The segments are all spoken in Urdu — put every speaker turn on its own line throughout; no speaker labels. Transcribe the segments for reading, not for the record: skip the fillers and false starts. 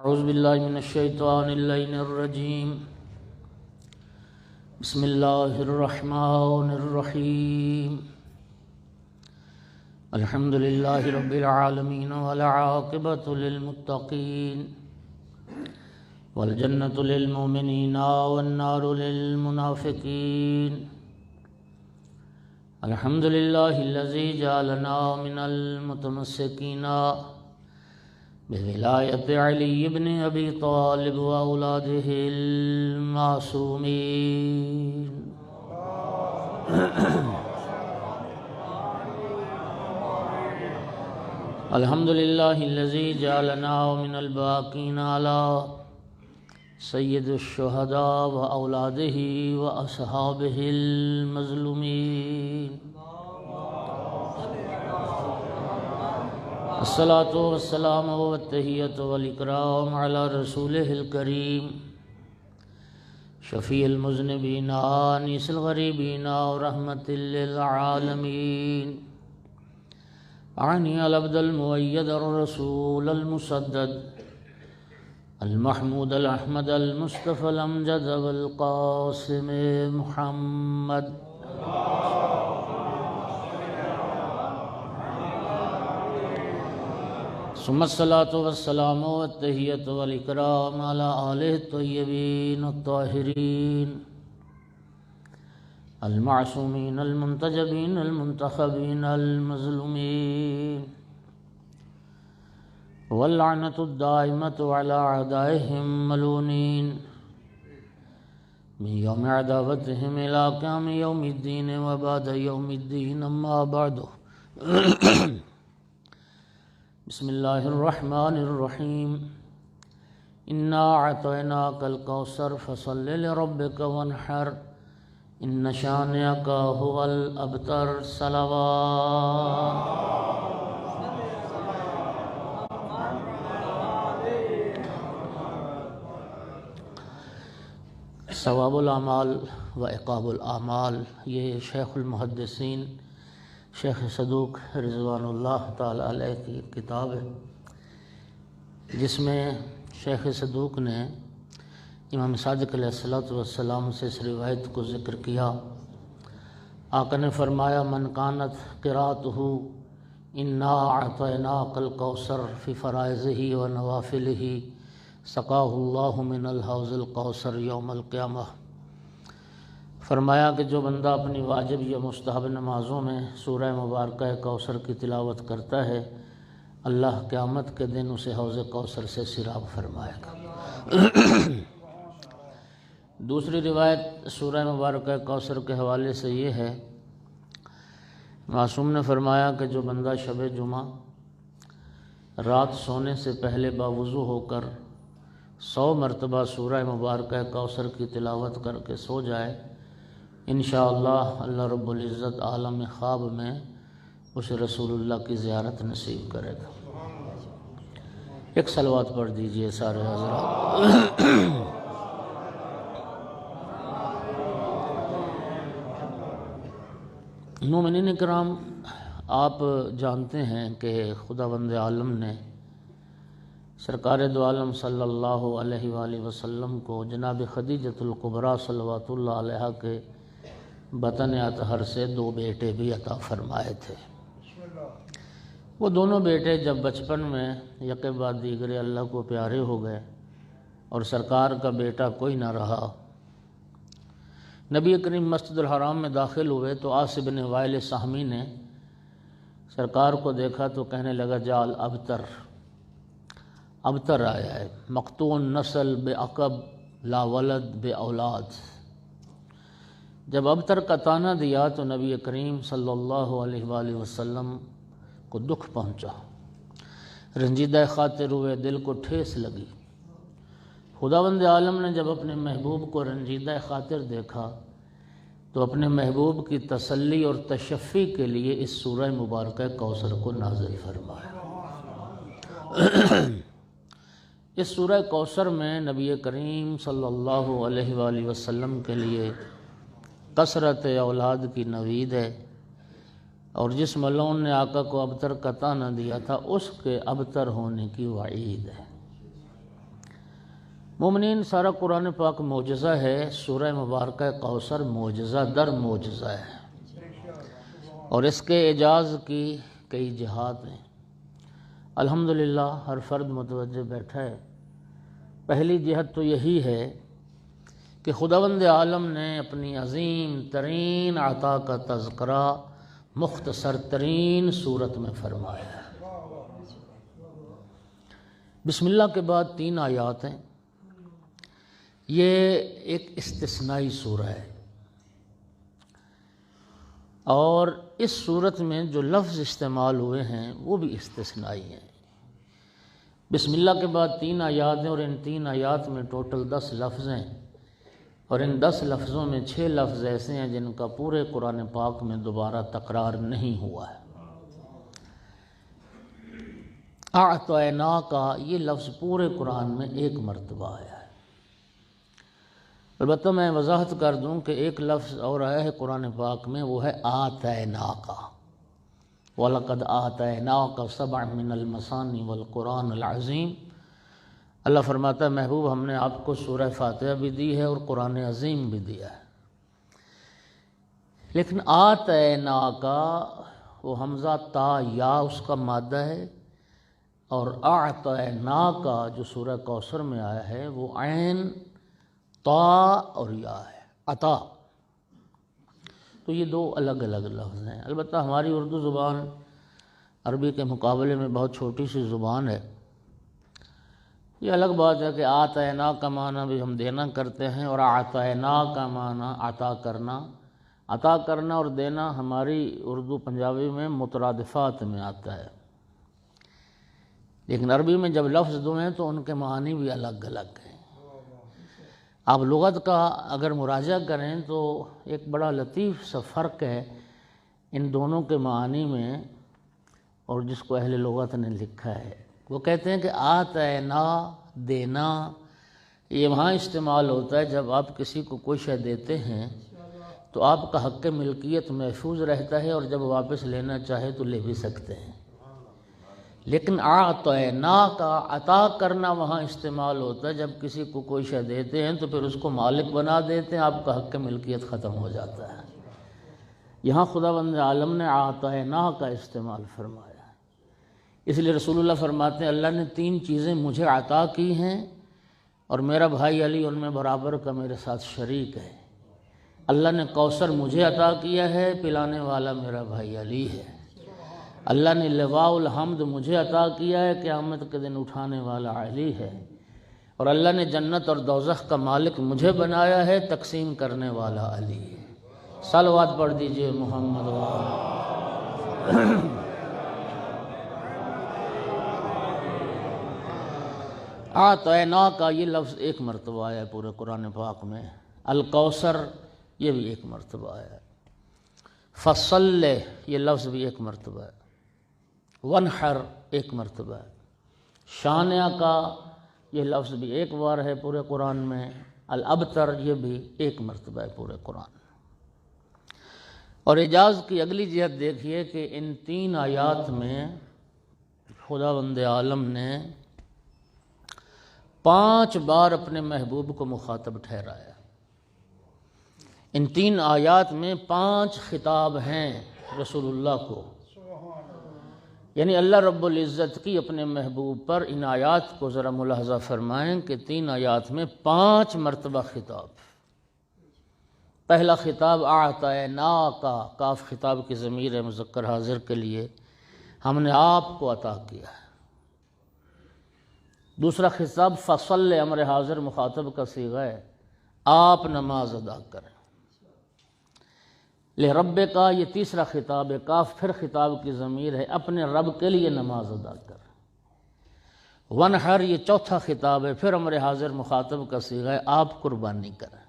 اعوذ باللہ من الشیطان اللعین الرجیم بسم اللہ الرحمن الرحیم الحمد للہ رب العالمین والعاقبۃ للمتقین والجنۃ للمؤمنین والنار للمنافقین الحمد للہ الذی جعلنا من المتمسکین بولایت علی بن ابی طالب واولادہ المعصومین الحمد للہ الذی جعلنا من الباقین علی سید الشہداء واولادہ واصحابہ المظلومین الصلاۃ والسلام والتحیۃ والاکرام علی رسولہ الکریم شفیع المذنبین انیس الغریبین ورحمۃ للعالمین عنی العبد المؤید الرسول المسدد المحمود الاحمد المصطفى الامجد والقاسم محمد ثم الصلاة والسلام والتحیۃ والاکرام علی آلہ الطیبین الطاہرین المعصومین المنتجبین المنتخبین المظلومین واللعنۃ الدائمۃ علی اعدائہم ملعونین من یوم عداوتہم الی قیام یوم الدین وبعد یوم الدین اما بعد بسم اللہ الرحمن الرحیم انا اعطیناک الکوثر فصل لربک وانحر ان شانئک هو الابتر صلوات ثواب الاعمال و عقاب الاعمال، یہ شیخ المحدثین شیخ صدوق رضوان اللہ تعالیٰ علیہ کی کتاب ہے، جس میں شیخ صدوق نے امام صادق علیہ السلام سے اس روایت کو ذکر کیا۔ آقا نے فرمایا من کانت قراءتہ انا اعطیناک الکوثر فی فرائضہ و نوافلہ سقاہ اللہ من الحوض الکوثر یوم القیامہ۔ فرمایا کہ جو بندہ اپنی واجب یا مستحب نمازوں میں سورہ مبارکہ کوثر کی تلاوت کرتا ہے، اللہ قیامت کے دن اسے حوض کوثر سے سیراب فرمائے گا۔ دوسری روایت سورہ مبارکہ کوثر کے حوالے سے یہ ہے، معصوم نے فرمایا کہ جو بندہ شب جمعہ رات سونے سے پہلے باوضو ہو کر 100 مرتبہ سورہ مبارکہ کوثر کی تلاوت کر کے سو جائے، انشاءاللہ اللہ رب العزت عالم خواب میں اسے رسول اللہ کی زیارت نصیب کرے گا۔ ایک صلوات پڑھ دیجئے سارے حضرات۔ مومنین کرام، آپ جانتے ہیں کہ خداوند عالم نے سرکار دو عالم صلی اللہ علیہ وآلہ وسلم کو جناب خدیجۃ الکبریٰ صلوات اللہ علیہا کے بطن اطہر سے 2 بیٹے بھی عطا فرمائے تھے۔ وہ دونوں بیٹے جب بچپن میں یکے بعد دیگرے اللہ کو پیارے ہو گئے اور سرکار کا بیٹا کوئی نہ رہا، نبی کریم مسجد الحرام میں داخل ہوئے تو عاص بن وائل سہمی نے سرکار کو دیکھا تو کہنے لگا جعل ابتر آیا ہے، مقطوع النسل بے عقب لا ولد بے اولاد۔ جب ابتر کا طعنہ دیا تو نبی کریم صلی اللہ علیہ وآلہ وسلم کو دکھ پہنچا، رنجیدہ خاطر ہوئے، دل کو ٹھیس لگی۔ خداوند عالم نے جب اپنے محبوب کو رنجیدہ خاطر دیکھا تو اپنے محبوب کی تسلی اور تشفی کے لیے اس سورہ مبارکہ کوثر کو نازل فرمایا۔ اس سورہ کوثر میں نبی کریم صلی اللہ علیہ وآلہ وسلم کے لیے کثرت اولاد کی نوید ہے، اور جس ملعون نے آقا کو ابتر کا طعنہ دیا تھا اس کے ابتر ہونے کی وعید ہے۔ مومنین، سارا قرآن پاک معجزہ ہے، سورہ مبارکہ کوثر معجزہ در معجزہ ہے، اور اس کے اعجاز کی کئی جہات ہیں۔ الحمدللہ ہر فرد متوجہ بیٹھا ہے۔ پہلی جہت تو یہی ہے کہ خداوند عالم نے اپنی عظیم ترین عطا کا تذکرہ مختصر ترین صورت میں فرمایا ہے۔ بسم اللہ کے بعد 3 آیات ہیں۔ یہ ایک استثنائی سورہ ہے، اور اس صورت میں جو لفظ استعمال ہوئے ہیں وہ بھی استثنائی ہیں۔ بسم اللہ کے بعد 3 آیات ہیں، اور ان 3 آیات میں ٹوٹل 10 لفظ ہیں، اور ان 10 لفظوں میں 6 لفظ ایسے ہیں جن کا پورے قرآن پاک میں دوبارہ تکرار نہیں ہوا ہے۔ اعطیناک یہ لفظ پورے قرآن میں 1 مرتبہ آیا ہے۔ البتہ میں وضاحت کر دوں کہ ایک لفظ اور آیا ہے قرآن پاک میں، وہ ہے آتیناک۔ وَلَقَدْ آتَيْنَاكَ سَبْعًا مِّنَ الْمَثَانِي وَالْقُرْآنِ الْعَظِيمِ۔ اللہ فرماتا ہے محبوب ہم نے آپ کو سورہ فاتحہ بھی دی ہے اور قرآن عظیم بھی دیا ہے۔ لیکن آتیناک وہ حمزہ تا یا اس کا مادہ ہے، اور اعطیناک جو سورہ کوثر میں آیا ہے وہ عین تا اور یا ہے، عطا۔ تو یہ 2 الگ الگ لفظ ہیں۔ البتہ ہماری اردو زبان عربی کے مقابلے میں بہت چھوٹی سی زبان ہے۔ یہ الگ بات ہے کہ آتینا کا معنی بھی ہم دینا کرتے ہیں، اور آتینا کا معنی عطا کرنا۔ عطا کرنا اور دینا ہماری اردو پنجابی میں مترادفات میں آتا ہے، لیکن عربی میں جب لفظ 2 ہیں تو ان کے معنی بھی الگ الگ ہیں۔ آپ لغت کا اگر مراجعہ کریں تو ایک بڑا لطیف سا فرق ہے ان دونوں کے معنی میں، اور جس کو اہل لغت نے لکھا ہے وہ کہتے ہیں کہ آتینا دینا یہ وہاں استعمال ہوتا ہے جب آپ کسی کو کوئی شے دیتے ہیں تو آپ کا حق ملکیت محفوظ رہتا ہے، اور جب واپس لینا چاہے تو لے بھی سکتے ہیں۔ لیکن اعطینا کا عطا کرنا وہاں استعمال ہوتا ہے جب کسی کو کوئی شے دیتے ہیں تو پھر اس کو مالک بنا دیتے ہیں، آپ کا حق ملکیت ختم ہو جاتا ہے۔ یہاں خداوند عالم نے اعطینا کا استعمال فرمایا، اس لیے رسول اللہ فرماتے ہیں اللہ نے 3 چیزیں مجھے عطا کی ہیں، اور میرا بھائی علی ان میں برابر کا میرے ساتھ شریک ہے۔ اللہ نے کوثر مجھے عطا کیا ہے، پلانے والا میرا بھائی علی ہے۔ اللہ نے لواء الحمد مجھے عطا کیا ہے، قیامت کے دن اٹھانے والا علی ہے، اور اللہ نے جنت اور دوزخ کا مالک مجھے بنایا ہے، تقسیم کرنے والا علی ہے۔ صلوات پڑھ دیجئے محمد آتینا کا یہ لفظ 1 مرتبہ آیا ہے پورے قرآن پاک میں۔ الکوثر یہ بھی 1 مرتبہ آیا ہے۔ فصل یہ لفظ بھی 1 مرتبہ ہے۔ ونحر 1 مرتبہ ہے۔ شانیہ کا یہ لفظ بھی 1 بار ہے پورے قرآن میں۔ الابتر یہ بھی 1 مرتبہ ہے پورے قرآن میں۔ اور اعجاز کی اگلی جہت دیکھیے کہ ان 3 آیات میں خداوند عالم نے 5 بار اپنے محبوب کو مخاطب ٹھہرایا۔ ان 3 آیات میں 5 خطاب ہیں رسول اللہ کو، یعنی اللہ رب العزت کی اپنے محبوب پر ان آیات کو ذرا ملاحظہ فرمائیں کہ 3 آیات میں 5 مرتبہ خطاب۔ پہلا خطاب اعطیناک، کاف خطاب کی ضمیر ہے مذکر حاضر کے لیے، ہم نے آپ کو عطا کیا ہے۔ دوسرا خطاب فصل، امر حاضر مخاطب کا صیغہ ہے، آپ نماز ادا کریں۔ لرب کا یہ تیسرا خطاب ہے، کاف پھر خطاب کی ضمیر ہے، اپنے رب کے لیے نماز ادا کریں۔ ونحر یہ چوتھا خطاب ہے، پھر امر حاضر مخاطب کا صیغہ ہے، آپ قربانی کریں۔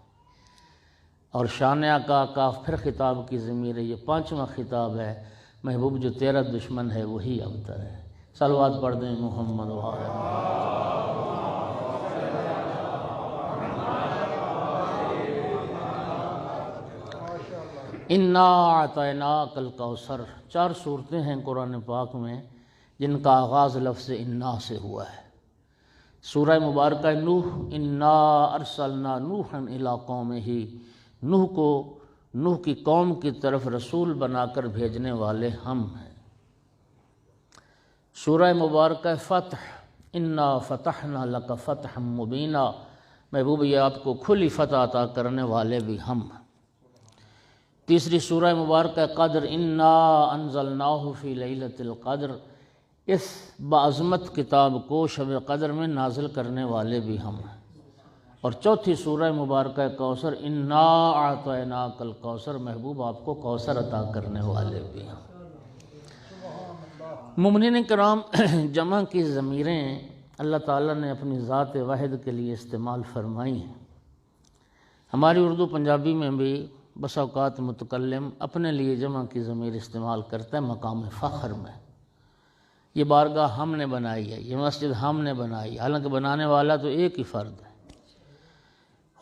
اور شانیہ کا کاف پھر خطاب کی ضمیر ہے، یہ 5واں خطاب ہے، محبوب جو تیرا دشمن ہے وہی ابتر ہے۔ صلوات پڑھ دیں محمد انا اعطیناک الکوثر۔ 4 صورتیں ہیں قرآن پاک میں جن کا آغاز لفظ انا سے ہوا ہے۔ سورہ مبارکہ نوح، انا ارسلنا نوحا الی قومہ، نوح کی قوم کی طرف رسول بنا کر بھیجنے والے ہم ہیں۔ سورہ مبارکہ فتح، انا فتحنا لک فتحا مبینا، محبوب یہ آپ کو کھلی فتح عطا کرنے والے بھی ہم ہیں۔ تیسری سورہ مبارکہ قدر، انا انزلناہ فی لیلۃ القدر، اس بعظمت کتاب کو شب قدر میں نازل کرنے والے بھی ہم ہیں۔ اور چوتھی سورہ مبارکہ کوثر، انا اعطیناک الکوثر، محبوب آپ کو کوثر عطا کرنے والے بھی ہیں۔ مومنین کرام، جمع کی ضمیریں اللہ تعالیٰ نے اپنی ذات واحد کے لیے استعمال فرمائی ہیں۔ ہماری اردو پنجابی میں بھی بس اوقات متکلم اپنے لیے جمع کی ضمیر استعمال کرتا ہے مقام فخر میں۔ یہ بارگاہ ہم نے بنائی ہے، یہ مسجد ہم نے بنائی، حالانکہ بنانے والا تو ایک ہی فرد ہے۔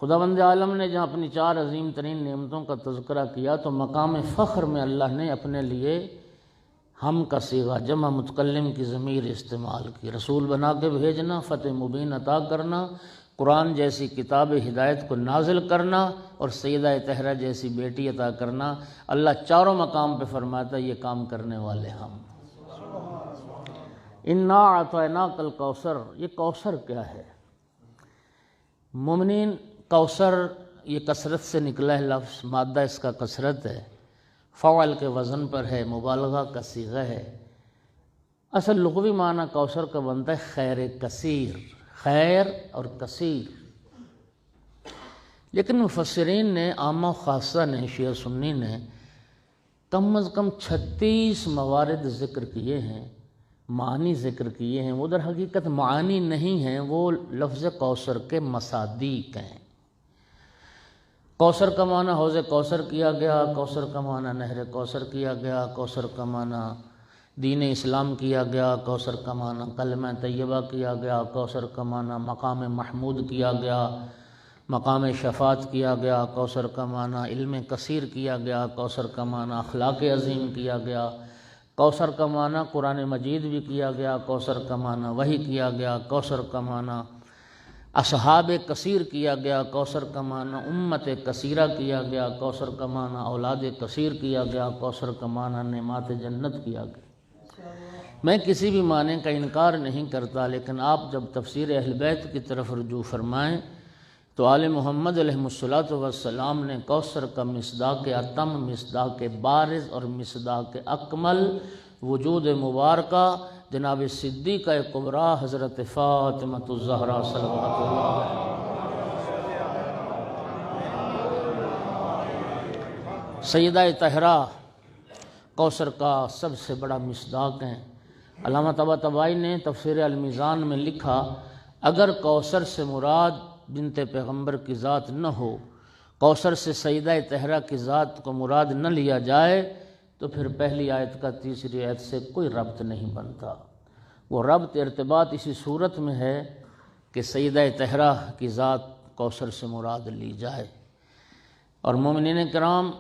خداوند عالم نے جہاں اپنی چار عظیم ترین نعمتوں کا تذکرہ کیا تو مقام فخر میں اللہ نے اپنے لیے ہم کا صیغہ جمع متکلم کی ضمیر استعمال کی۔ رسول بنا کے بھیجنا، فتح مبین عطا کرنا، قرآن جیسی کتاب ہدایت کو نازل کرنا، اور سیدہ طہرہ جیسی بیٹی عطا کرنا، اللہ چاروں مقام پہ فرماتا ہے یہ کام کرنے والے ہم۔ انا اعطیناک الکوثر، یہ کوثر کیا ہے؟ مومنین، کوثر یہ کثرت سے نکلا ہے لفظ، مادہ اس کا کثرت ہے، فعل کے وزن پر ہے، مبالغہ کا صیغہ ہے۔ اصل لغوی معنی کوثر کا بنتا ہے خیر کثیر، خیر اور کثیر۔ لیکن مفسرین نے، عامہ و خاصہ نے، شیعہ سنی نے کم از کم 36 موارد ذکر کیے ہیں، معنی ذکر کیے ہیں۔ وہ در حقیقت معانی نہیں ہیں، وہ لفظ کوثر کے مصادیق ہیں۔ کوثر کا معنی حوض کوثر کیا گیا، کوثر کا معنی نہر کوثر کیا گیا، کوثر کا معنی دین اسلام کیا گیا، کوثر کا معنی کلمہ طیبہ کیا گیا، کوثر کا معنی مقام محمود کیا گیا، مقام شفاعت کیا گیا، کوثر کا معنی علم کثیر کیا گیا، کوثر کا معنی اخلاق عظیم کیا گیا، کوثر کا معنی قرآن مجید بھی کیا گیا، کوثر کا معنی وحی کیا گیا، کوثر کا معنی اصحاب کثیر کیا گیا، کوثر کا معنی امت کثیرہ کیا گیا، کوثر کا معنی اولاد کثیر کیا گیا، کوثر کا معنی نعمات جنت کیا گیا۔ میں کسی بھی معنی کا انکار نہیں کرتا، لیکن آپ جب تفسیر اہل بیت کی طرف رجوع فرمائیں تو آل محمد علیہ الصلوۃ والسلام نے کوثر کا مصداق اتم، مصداق بارز اور مصداق اکمل وجود مبارکہ جناب صدیقہ کبریٰ حضرت فاطمہ الزہرا صلوات اللہ سیدہ طہرہ کوثر کا سب سے بڑا مصداق ہیں۔ علامہ طباطبائی نے تفسیر المیزان میں لکھا، اگر کوثر سے مراد بنت پیغمبر کی ذات نہ ہو، کوثر سے سیدہ طہرہ کی ذات کو مراد نہ لیا جائے تو پھر پہلی آیت کا تیسری آیت سے کوئی ربط نہیں بنتا۔ وہ ربط ارتباط اسی صورت میں ہے کہ سیدہ طہرہ کی ذات کوثر سے مراد لی جائے۔ اور مومنین کرام،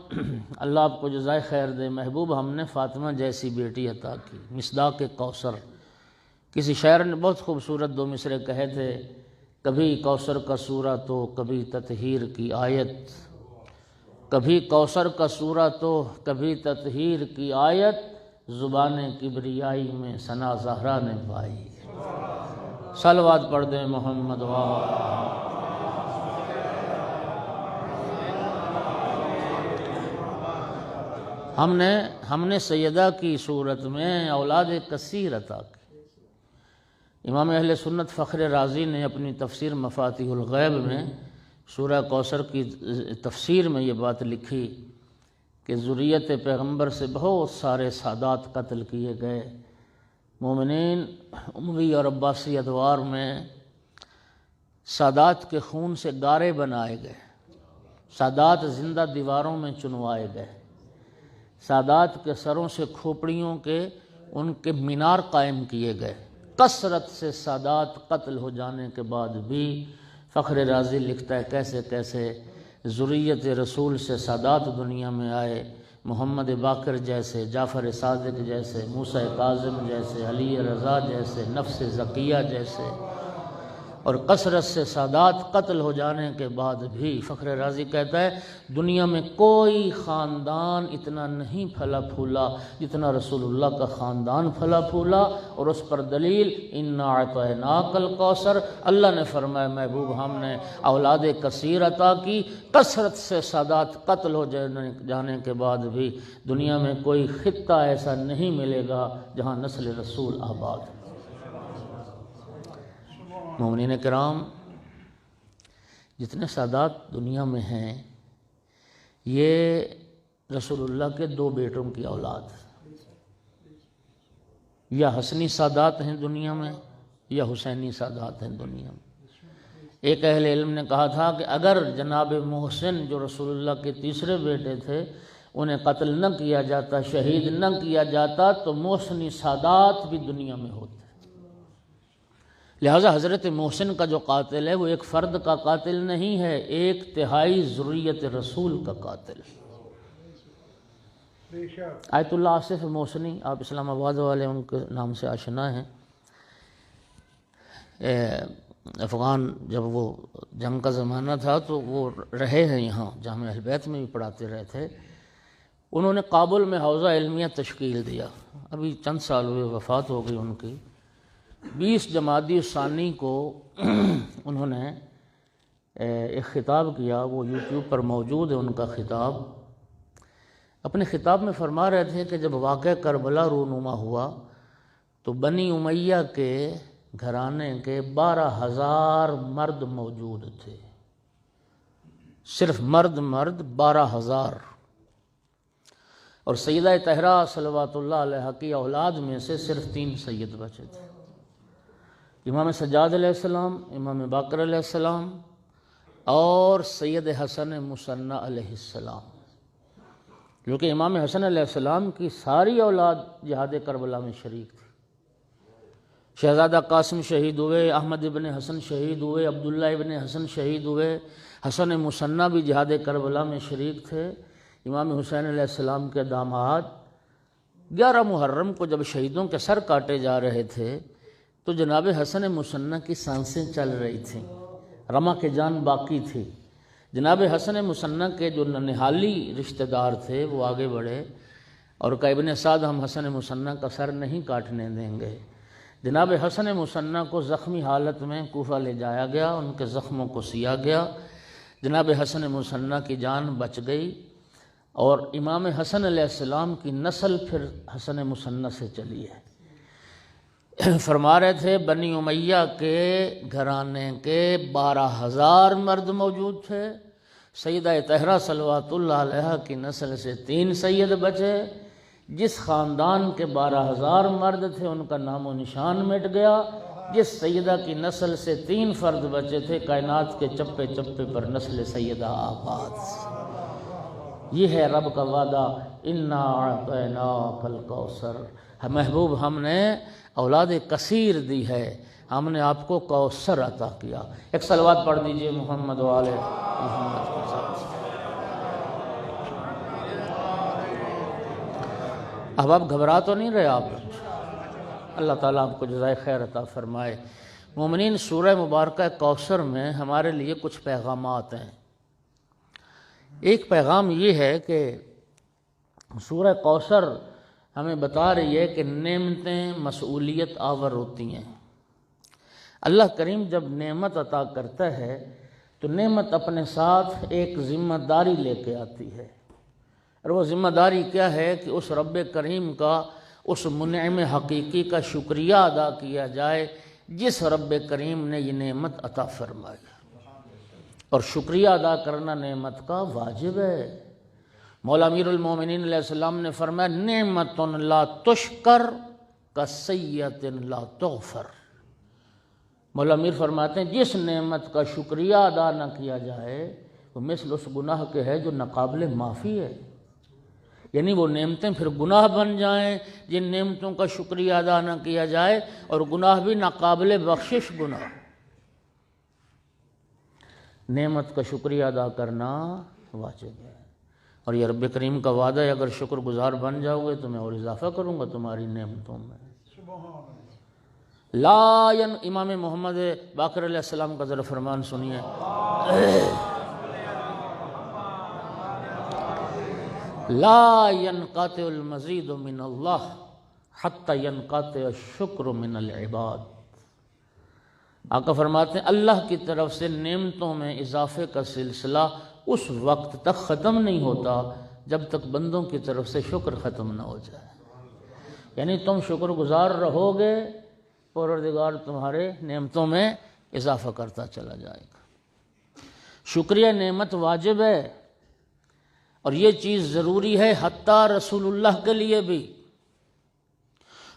اللہ آپ کو جزائے خیر دے، محبوب ہم نے فاطمہ جیسی بیٹی عطا کی، مصداق کوثر۔ کسی شاعر نے بہت خوبصورت دو مصرے کہے تھے، کبھی کوثر کا سورہ تو کبھی تطہیر کی آیت، کبھی کوثر کا سورہ تو کبھی تطہیر کی آیت، زبان کبریائی میں ثنا زہرا نے پائی۔ صلوات پڑھ دیں محمد ہم نے سیدہ کی صورت میں اولاد کثیر عطا کی۔ امام اہل سنت فخر رازی نے اپنی تفسیر مفاتیح الغیب میں سورہ کوثر کی تفسیر میں یہ بات لکھی کہ ذریت پیغمبر سے بہت سارے سادات قتل کیے گئے۔ مومنین، اموی اور عباسی ادوار میں سادات کے خون سے گارے بنائے گئے، سادات زندہ دیواروں میں چنوائے گئے، سادات کے سروں سے کھوپڑیوں کے ان کے مینار قائم کیے گئے۔ کثرت سے سادات قتل ہو جانے کے بعد بھی فخر رازی لکھتا ہے کیسے کیسے ذریت رسول سے سادات دنیا میں آئے، محمد باقر جیسے، جعفر صادق جیسے، موسیٰ کاظم جیسے، علی رضا جیسے، نفس زکیہ جیسے، اور کثرت سے سادات قتل ہو جانے کے بعد بھی فخر رازی کہتا ہے دنیا میں کوئی خاندان اتنا نہیں پھلا پھولا جتنا رسول اللہ کا خاندان پھلا پھولا، اور اس پر دلیل انا اعطیناک الکوثر، اللہ نے فرمایا محبوب ہم نے اولاد کثیر عطا کی، کثرت سے سادات قتل ہو جانے کے بعد بھی دنیا میں کوئی خطہ ایسا نہیں ملے گا جہاں نسل رسول آباد۔ مومنین کرام، جتنے سادات دنیا میں ہیں یہ رسول اللہ کے 2 بیٹوں کی اولاد، یا حسنی سادات ہیں دنیا میں یا حسینی سادات ہیں دنیا میں۔ ایک اہل علم نے کہا تھا کہ اگر جناب محسن جو رسول اللہ کے تیسرے بیٹے تھے انہیں قتل نہ کیا جاتا، شہید نہ کیا جاتا، تو محسنی سادات بھی دنیا میں ہوتے۔ لہٰذا حضرت محسن کا جو قاتل ہے وہ ایک فرد کا قاتل نہیں ہے، 1/3 ذریت رسول کا قاتل ہے۔ آیت اللہ آصف محسنی، آپ اسلام آباد والے ان کے نام سے آشنا ہیں، افغان جب وہ جنگ کا زمانہ تھا تو وہ رہے ہیں یہاں، جامعہ اہل بیت میں بھی پڑھاتے رہے تھے۔ انہوں نے کابل میں حوزہ علمیہ تشکیل دیا، ابھی چند سال ہوئے وفات ہو گئی ان کی۔ 20 جمادی ثانی کو انہوں نے ایک خطاب کیا، وہ یوٹیوب پر موجود ہے ان کا خطاب۔ اپنے خطاب میں فرما رہے تھے کہ جب واقعہ کربلا رونما ہوا تو بنی امیہ کے گھرانے کے 12,000 مرد موجود تھے، صرف مرد 12,000، اور سیدہ طاہرہ صلوات اللہ علیہ کی اولاد میں سے صرف 3 سید بچے تھے، امام سجاد علیہ السلام، امام باقر علیہ السلام اور سید حسن مصنع علیہ السلام، کیونکہ امام حسن علیہ السلام کی ساری اولاد جہاد کربلا میں شریک تھی۔ شہزادہ قاسم شہید ہوئے، احمد ابن حسن شہید ہوئے، عبداللہ ابن حسن شہید ہوئے، حسن مصنع بھی جہاد کربلا میں شریک تھے۔ امام حسین علیہ السلام کے داماد 11 محرم کو جب شہیدوں کے سر کاٹے جا رہے تھے تو جناب حسن مصنع کی سانسیں چل رہی تھیں، رما کے جان باقی تھی۔ جناب حسن مصنع کے جو ننہالی رشتہ دار تھے وہ آگے بڑھے اور کہا ابن سعد ہم حسن مصنع کا سر نہیں کاٹنے دیں گے۔ جناب حسن مصنع کو زخمی حالت میں کوفہ لے جایا گیا، ان کے زخموں کو سیا گیا، جناب حسن مصنع کی جان بچ گئی، اور امام حسن علیہ السلام کی نسل پھر حسن مصنع سے چلی ہے۔ فرما رہے تھے بنی امیہ کے گھرانے کے 12,000 مرد موجود تھے، سیدہ طاہرہ صلوات اللہ علیہ کی نسل سے 3 سید بچے، جس خاندان کے 12,000 مرد تھے ان کا نام و نشان مٹ گیا، جس سیدہ کی نسل سے 3 فرد بچے تھے کائنات کے چپے چپے پر نسل سیدہ آباد۔ یہ ہے رب کا وعدہ، انا اعطیناک الکوثر، محبوب ہم نے اولاد کثیر دی ہے، ہم نے آپ کو کوثر عطا کیا۔ ایک صلوات پڑھ دیجئے محمد و آل محمد کے ساتھ۔ اب آپ گھبرا تو نہیں رہے آپ؟ اللہ تعالیٰ آپ کو جزائے خیر عطا فرمائے۔ مومنین، سورہ مبارکہ کوثر میں ہمارے لیے کچھ پیغامات ہیں۔ ایک پیغام یہ ہے کہ سورہ کوثر ہمیں بتا رہی ہے کہ نعمتیں مسئولیت آور ہوتی ہیں۔ اللہ کریم جب نعمت عطا کرتا ہے تو نعمت اپنے ساتھ ایک ذمہ داری لے کے آتی ہے، اور وہ ذمہ داری کیا ہے کہ اس رب کریم کا، اس منعم حقیقی کا شکریہ ادا کیا جائے جس رب کریم نے یہ نعمت عطا فرمائی، اور شکریہ ادا کرنا نعمت کا واجب ہے۔ مولا امیر المومنین علیہ السلام نے فرمایا نعمت لا تشکر کسیئۃ لا تغفر۔ مولا امیر فرماتے ہیں جس نعمت کا شکریہ ادا نہ کیا جائے وہ مثل اس گناہ کے ہے جو ناقابل معافی ہے، یعنی وہ نعمتیں پھر گناہ بن جائیں جن نعمتوں کا شکریہ ادا نہ کیا جائے، اور گناہ بھی ناقابل بخشش گناہ۔ نعمت کا شکریہ ادا کرنا واجب ہے، اور یہ رب کریم کا وعدہ ہے اگر شکر گزار بن جاؤ گے تو میں اور اضافہ کروں گا تمہاری نعمتوں میں۔ امام محمد باقر علیہ السلام کا ذرا فرمان سنیے، لا ينقطع المزید من اللہ حتی ينقطع الشکر من العباد۔ آقا فرماتے ہیں اللہ کی طرف سے نعمتوں میں اضافے کا سلسلہ اس وقت تک ختم نہیں ہوتا جب تک بندوں کی طرف سے شکر ختم نہ ہو جائے۔ یعنی تم شکر گزار رہو گے، پروردگار تمہارے نعمتوں میں اضافہ کرتا چلا جائے گا۔ شکریہ نعمت واجب ہے اور یہ چیز ضروری ہے حتیٰ رسول اللہ کے لیے بھی،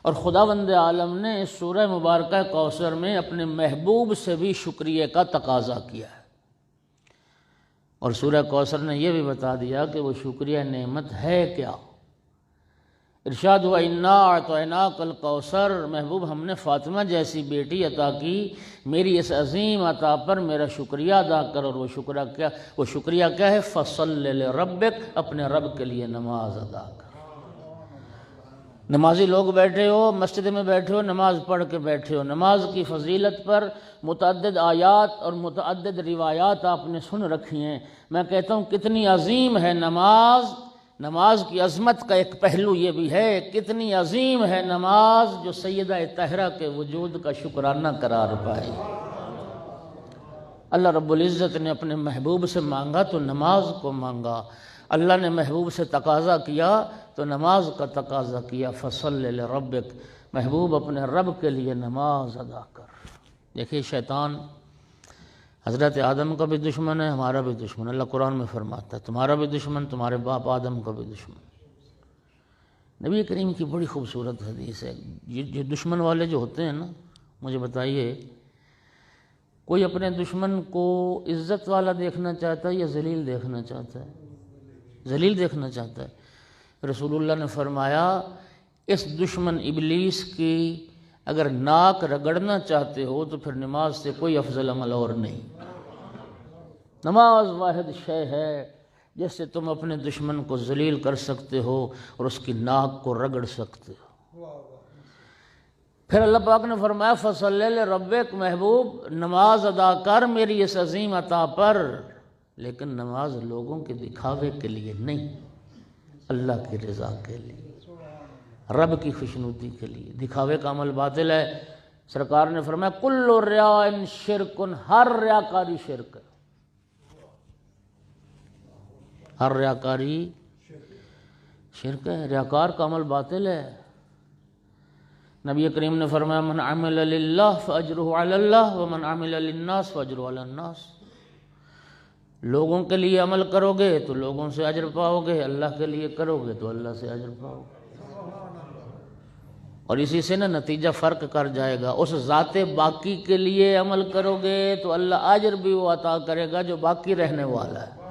اور خداوند عالم نے اس سورہ مبارکہ کوثر میں اپنے محبوب سے بھی شکریہ کا تقاضا کیا ہے، اور سورہ کوثر نے یہ بھی بتا دیا کہ وہ شکریہ نعمت ہے کیا۔ ارشاد ہوا انا اعطیناک الکوثر، محبوب ہم نے فاطمہ جیسی بیٹی عطا کی، میری اس عظیم عطا پر میرا شکریہ ادا کر، اور وہ شکریہ کیا ہے؟ فصل لربک، اپنے رب کے لیے نماز ادا کر۔ نمازی لوگ بیٹھے ہو، مسجد میں بیٹھے ہو، نماز پڑھ کے بیٹھے ہو، نماز کی فضیلت پر متعدد آیات اور متعدد روایات آپ نے سن رکھی ہیں۔ میں کہتا ہوں کتنی عظیم ہے نماز، نماز کی عظمت کا ایک پہلو یہ بھی ہے، کتنی عظیم ہے نماز جو سیدہ طاہرہ کے وجود کا شکرانہ قرار پائے۔ اللہ رب العزت نے اپنے محبوب سے مانگا تو نماز کو مانگا، اللہ نے محبوب سے تقاضا کیا تو نماز کا تقاضا کیا۔ فصل لربک، محبوب اپنے رب کے لیے نماز ادا کر۔ دیکھیے شیطان حضرت آدم کا بھی دشمن ہے، ہمارا بھی دشمن۔ اللہ قرآن میں فرماتا ہے تمہارا بھی دشمن، تمہارے باپ آدم کا بھی دشمن۔ نبی کریم کی بڑی خوبصورت حدیث ہے۔ یہ دشمن والے جو ہوتے ہیں نا، مجھے بتائیے کوئی اپنے دشمن کو عزت والا دیکھنا چاہتا ہے یا ذلیل دیکھنا چاہتا ہے؟ ذلیل دیکھنا چاہتا ہے۔ رسول اللہ نے فرمایا اس دشمن ابلیس کی اگر ناک رگڑنا چاہتے ہو تو پھر نماز سے کوئی افضل عمل اور نہیں۔ نماز واحد شے ہے جس سے تم اپنے دشمن کو ذلیل کر سکتے ہو اور اس کی ناک کو رگڑ سکتے ہو۔ پھر اللہ پاک نے فرمایا فصلی لربک، محبوب نماز ادا کر میری اس عظیم عطا پر، لیکن نماز لوگوں کے دکھاوے کے لیے نہیں، اللہ کی رضا کے لیے، رب کی خوشنودی کے لیے۔ دکھاوے کا عمل باطل ہے۔ سرکار نے فرمایا کل ریاء شرک، ہر ریاکاری شرک ہے، ہر ریاکاری شرک ہے، ریاکار کا عمل باطل ہے۔ نبی کریم نے فرمایا من عمل للہ فاجرہ علی اللہ ومن عمل للناس فاجرہ علی الناس، لوگوں کے لیے عمل کرو گے تو لوگوں سے اجر پاؤ گے، اللہ کے لیے کرو گے تو اللہ سے اجر پاؤ گے۔ اور اسی سے نا نتیجہ فرق کر جائے گا، اس ذات باقی کے لیے عمل کرو گے تو اللہ اجر بھی وہ عطا کرے گا جو باقی رہنے والا ہے،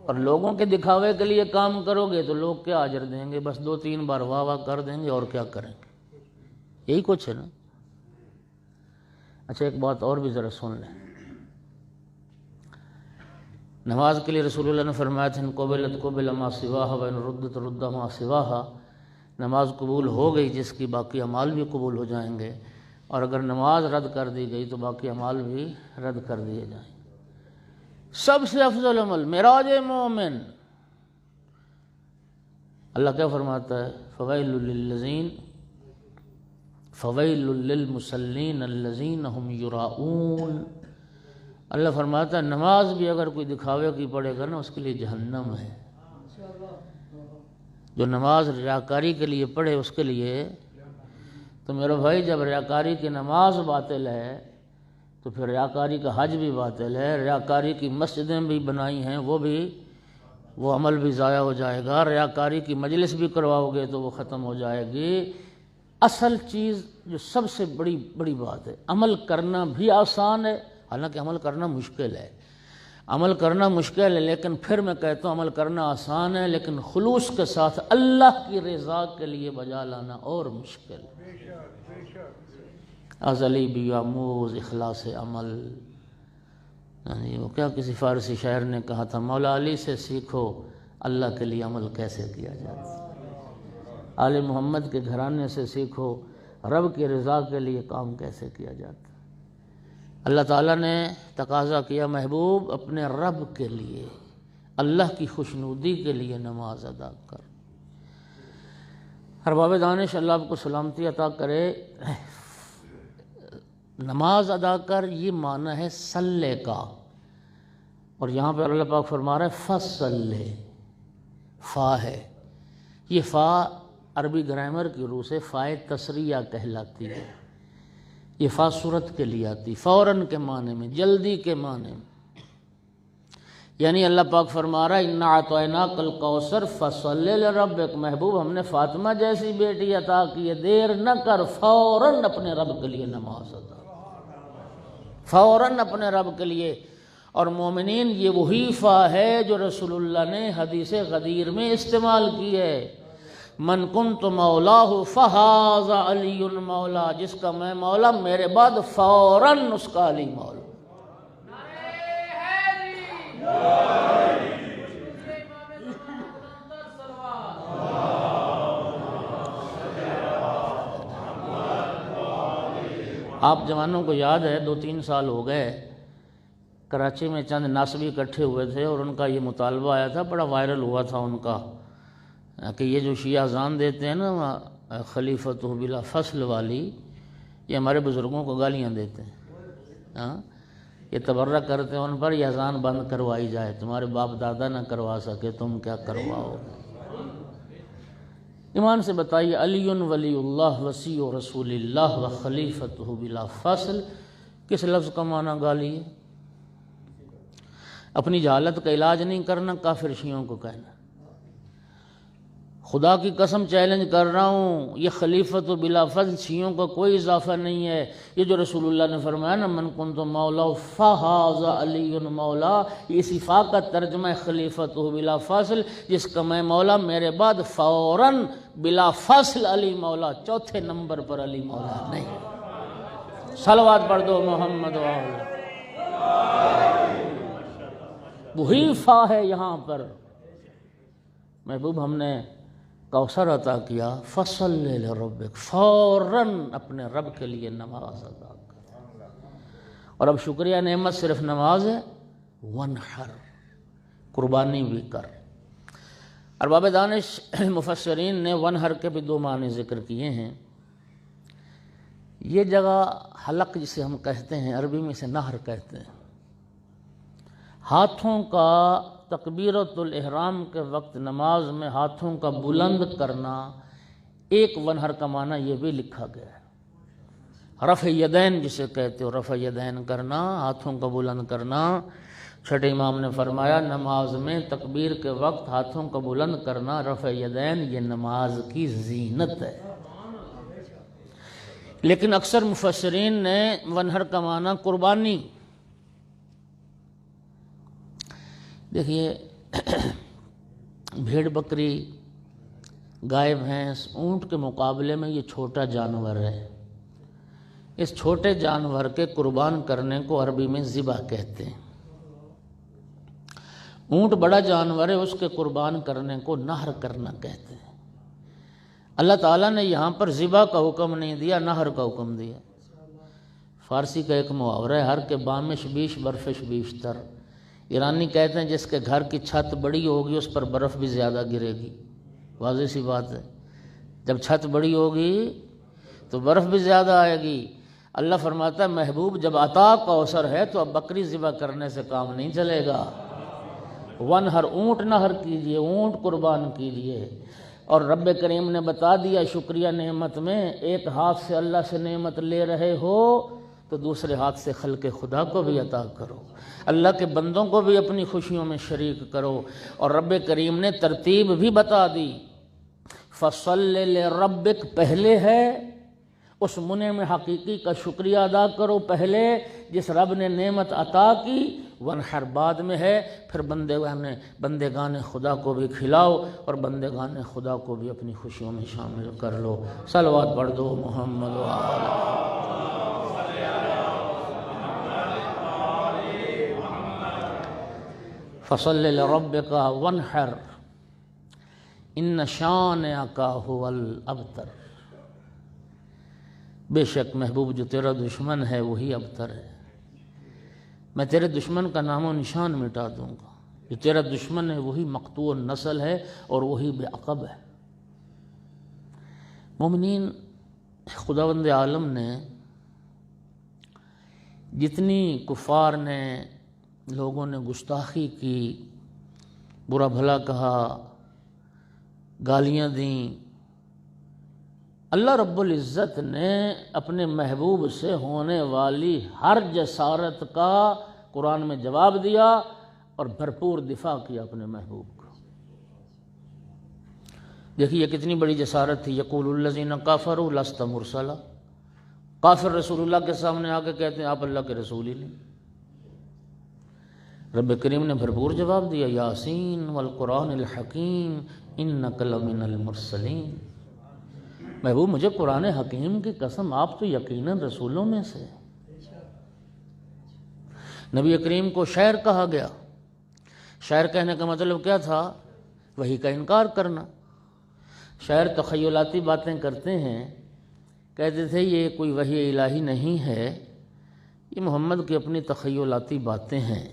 اور لوگوں کے دکھاوے کے لیے کام کرو گے تو لوگ کیا اجر دیں گے؟ بس 2-3 بار واہ واہ کر دیں گے اور کیا کریں گے، یہی کچھ ہے نا۔ اچھا ایک بات اور بھی ذرا سن لیں، نماز کے لیے رسول اللہ نے فرمایا تھا ان قبلت قبل ما سواہا وان ردت رد ما سواہا، نماز قبول ہو گئی جس کی باقی اعمال بھی قبول ہو جائیں گے، اور اگر نماز رد کر دی گئی تو باقی اعمال بھی رد کر دیے جائیں گے۔ سب سے افضل عمل معراج مومن، اللہ کیا فرماتا ہے فویل للمصلین الذین هم یراؤون، اللہ فرماتا ہے نماز بھی اگر کوئی دکھاوے کی پڑے گا نا اس کے لیے جہنم ہے۔ جو نماز ریاکاری کے لیے پڑھے اس کے لیے، تو میرے بھائی جب ریاکاری کی نماز باطل ہے تو پھر ریاکاری کا حج بھی باطل ہے، ریاکاری کی مسجدیں بھی بنائی ہیں وہ عمل بھی ضائع ہو جائے گا، ریاکاری کی مجلس بھی کرواؤ گے تو وہ ختم ہو جائے گی۔ اصل چیز جو سب سے بڑی بات ہے، عمل کرنا بھی آسان ہے، حالانکہ عمل کرنا مشکل ہے، عمل کرنا مشکل ہے، لیکن پھر میں کہتا ہوں عمل کرنا آسان ہے، لیکن خلوص کے ساتھ اللہ کی رضا کے لیے بجا لانا اور مشکل ہے۔ ازلی بیاموز اخلاص عمل، وہ کیا کسی فارسی شاعر نے کہا تھا، مولا علی سے سیکھو اللہ کے لیے عمل کیسے کیا جاتا ہے، آل محمد کے گھرانے سے سیکھو رب کی رضا کے لیے کام کیسے کیا جاتا ہے؟ اللہ تعالیٰ نے تقاضا کیا محبوب اپنے رب کے لیے، اللہ کی خوشنودی کے لیے نماز ادا کر۔ ارباب دانش اللہ آپ کو سلامتی عطا کرے، نماز ادا کر یہ معنی ہے صلے کا، اور یہاں پہ اللہ پاک فرما رہا ہے فصلے، فا ہے، یہ فا عربی گرامر کی روح سے فائے تسریہ کہلاتی ہے۔ یہ فا صورت کے لیے آتی، فوراً کے معنی میں، جلدی کے معنی میں، یعنی اللہ پاک فرما رہا ہے اِنَّا أَعْطَيْنَاكَ الْكَوْثَرَ فَصَلِّ لِرَبِّكَ، محبوب ہم نے فاطمہ جیسی بیٹی عطا کی ہے، دیر نہ کر، فوراً اپنے رب کے لیے نماز ادا، فوراً اپنے رب کے لیے۔ اور مومنین یہ وہی فا ہے جو رسول اللہ نے حدیث غدیر میں استعمال کی ہے، من کنت مولاہ فہذا علی مولا، جس کا میں مولا میرے بعد فوراً اس کا علی مولا۔ آپ جوانوں کو یاد ہے 2-3 سال ہو گئے، کراچی میں چند ناسبی اکٹھے ہوئے تھے اور ان کا یہ مطالبہ آیا تھا، بڑا وائرل ہوا تھا ان کا، کہ یہ جو شیعہ اذان دیتے ہیں نا خلیفۃ بلا فصل والی، یہ ہمارے بزرگوں کو گالیاں دیتے ہیں، یہ تبرہ کرتے ہیں ان پر، یہ اذان بند کروائی جائے، تمہارے باپ دادا نہ کروا سکے تم کیا کرواؤ۔ ایمان سے بتائیے، علی ولی اللہ وصی رسول اللہ و خلیفتہ بلا فصل کس لفظ کا معنی گالی ہے؟ اپنی جہالت کا علاج نہیں کرنا، کافر شیعوں کو کہنا۔ خدا کی قسم چیلنج کر رہا ہوں، یہ خلیفۃ بلا فضل شیعوں کا کوئی اضافہ نہیں ہے، یہ جو رسول اللہ نے فرمایا نا من کنت مولا فہذا علی مولا، یہ اسی فا کا ترجمہ ہے خلیفۃ بلا فضل، جس کا میں مولا میرے بعد فوراً بلا فصل علی مولا، چوتھے نمبر پر علی مولا نہیں۔ صلوات پڑھ دو محمد وآلہ، وہی فا ہے یہاں پر۔ محبوب ہم نے کوثر عطا کیا، فصلی لربک، فوراً اپنے رب کے لیے نماز ادا کر۔ اور اب شکریہ نعمت صرف نماز ہے، ونحر، قربانی بھی کر۔ ارباب دانش مفسرین نے ونحر کے بھی 2 معنی ذکر کیے ہیں۔ یہ جگہ حلق جسے ہم کہتے ہیں، عربی میں اسے نہر کہتے ہیں، ہاتھوں کا تکبیرۃ الاحرام کے وقت نماز میں ہاتھوں کا بلند کرنا، ایک ونحر کا معنی یہ بھی لکھا گیا ہے۔ رفع یدین جسے کہتے ہو، رفع یدین کرنا، ہاتھوں کا بلند کرنا۔ چھٹے امام نے فرمایا نماز میں تکبیر کے وقت ہاتھوں کا بلند کرنا، رفع یدین، یہ نماز کی زینت ہے۔ لیکن اکثر مفسرین نے ونحر کا معنی قربانی۔ دیکھیے بھیڑ بکری، گائے بھینس، اونٹ کے مقابلے میں یہ چھوٹا جانور ہے، اس چھوٹے جانور کے قربان کرنے کو عربی میں ذبح کہتے ہیں۔ اونٹ بڑا جانور ہے، اس کے قربان کرنے کو نحر کرنا کہتے ہیں۔ اللہ تعالیٰ نے یہاں پر ذبح کا حکم نہیں دیا، نحر کا حکم دیا۔ فارسی کا ایک محاورہ ہے، ہر کے بامش بیش برفش بیشتر۔ ایرانی کہتے ہیں جس کے گھر کی چھت بڑی ہوگی اس پر برف بھی زیادہ گرے گی، واضح سی بات ہے، جب چھت بڑی ہوگی تو برف بھی زیادہ آئے گی۔ اللہ فرماتا ہے محبوب جب عطا کوثر ہے تو اب بکری ذبح کرنے سے کام نہیں چلے گا، ونحر، اونٹ نحر کیجئے، اونٹ قربان کیجئے۔ اور رب کریم نے بتا دیا شکریہ نعمت میں، ایک ہاتھ سے اللہ سے نعمت لے رہے ہو تو دوسرے ہاتھ سے خلق خدا کو بھی عطا کرو، اللہ کے بندوں کو بھی اپنی خوشیوں میں شریک کرو۔ اور رب کریم نے ترتیب بھی بتا دی، فَصَلِّ لِرَبِّكَ پہلے ہے، اس منعم حقیقی کا شکریہ ادا کرو پہلے جس رب نے نعمت عطا کی، ونحر بعد میں ہے، پھر بندگان خدا کو بھی کھلاؤ اور بندگان خدا کو بھی اپنی خوشیوں میں شامل کر لو۔ صلوات پڑھ دو محمد وآلہ۔ فصل لربک وانحر ان شانئک هو الابتر۔ بے شک محبوب جو تیرا دشمن ہے وہی ابتر ہے، میں تیرے دشمن کا نام و نشان مٹا دوں گا، جو تیرا دشمن ہے وہی مقطوع النسل ہے اور وہی بے عقب ہے۔ مومنین، خداوند عالم نے جتنی کفار نے لوگوں نے گستاخی کی، برا بھلا کہا، گالیاں دیں، اللہ رب العزت نے اپنے محبوب سے ہونے والی ہر جسارت کا قرآن میں جواب دیا اور بھرپور دفاع کیا اپنے محبوب کو۔ دیکھیے یہ کتنی بڑی جسارت تھی۔ یقول الذین کفروا لست مرسلا، کافر رسول اللہ کے سامنے آ کے کہتے ہیں آپ اللہ کے رسول ہی نہیں۔ رب کریم نے بھرپور جواب دیا، یاسین والقرآن الحکیم انک لمن المرسلین۔ محبوب مجھے قرآن حکیم کی قسم، آپ تو یقیناً رسولوں میں سے۔ نبی کریم کو شاعر کہا گیا، شاعر کہنے کا مطلب کیا تھا؟ وحی کا انکار کرنا۔ شاعر تخیلاتی باتیں کرتے ہیں، کہتے تھے یہ کوئی وحی الہی نہیں ہے، یہ محمد کی اپنی تخیلاتی باتیں ہیں۔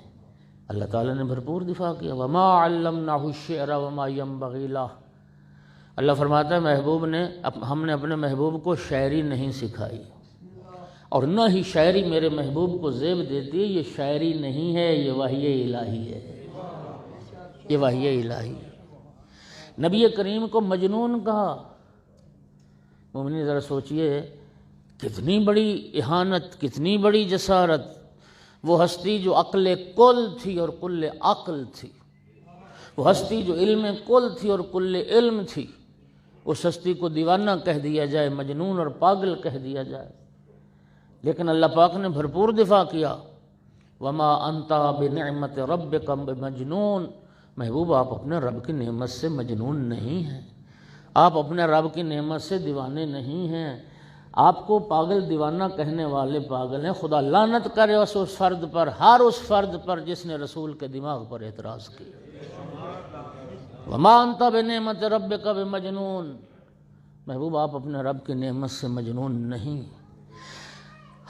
اللہ تعالیٰ نے بھرپور دفاع کیا، وما علمناہ الشعر وما ينبغی لہ۔ اللہ فرماتا ہے محبوب نے، ہم نے اپنے محبوب کو شاعری نہیں سکھائی، اور نہ ہی شاعری میرے محبوب کو زیب دیتی ہے۔ یہ شاعری نہیں ہے، یہ وحی الہی ہے، یہ وحی الہی ہے۔ نبی کریم کو مجنون کہا۔ مومنین ذرا سوچئے، کتنی بڑی اہانت، کتنی بڑی جسارت۔ وہ ہستی جو عقل کل تھی اور کل عقل تھی، وہ ہستی جو علم کل تھی اور کل علم تھی، اس ہستی کو دیوانہ کہہ دیا جائے، مجنون اور پاگل کہہ دیا جائے، لیکن اللہ پاک نے بھرپور دفاع کیا۔ وما انت بنعمت ربک بمجنون۔ محبوب آپ اپنے رب کی نعمت سے مجنون نہیں ہیں، آپ اپنے رب کی نعمت سے دیوانے نہیں ہیں۔ آپ کو پاگل دیوانہ کہنے والے پاگل ہیں۔ خدا لعنت کرے اس فرد پر، ہر اس فرد پر جس نے رسول کے دماغ پر اعتراض کیا۔ وما انت بنعمت ربک بمجنون۔ محبوب آپ اپنے رب کی نعمت سے مجنون نہیں۔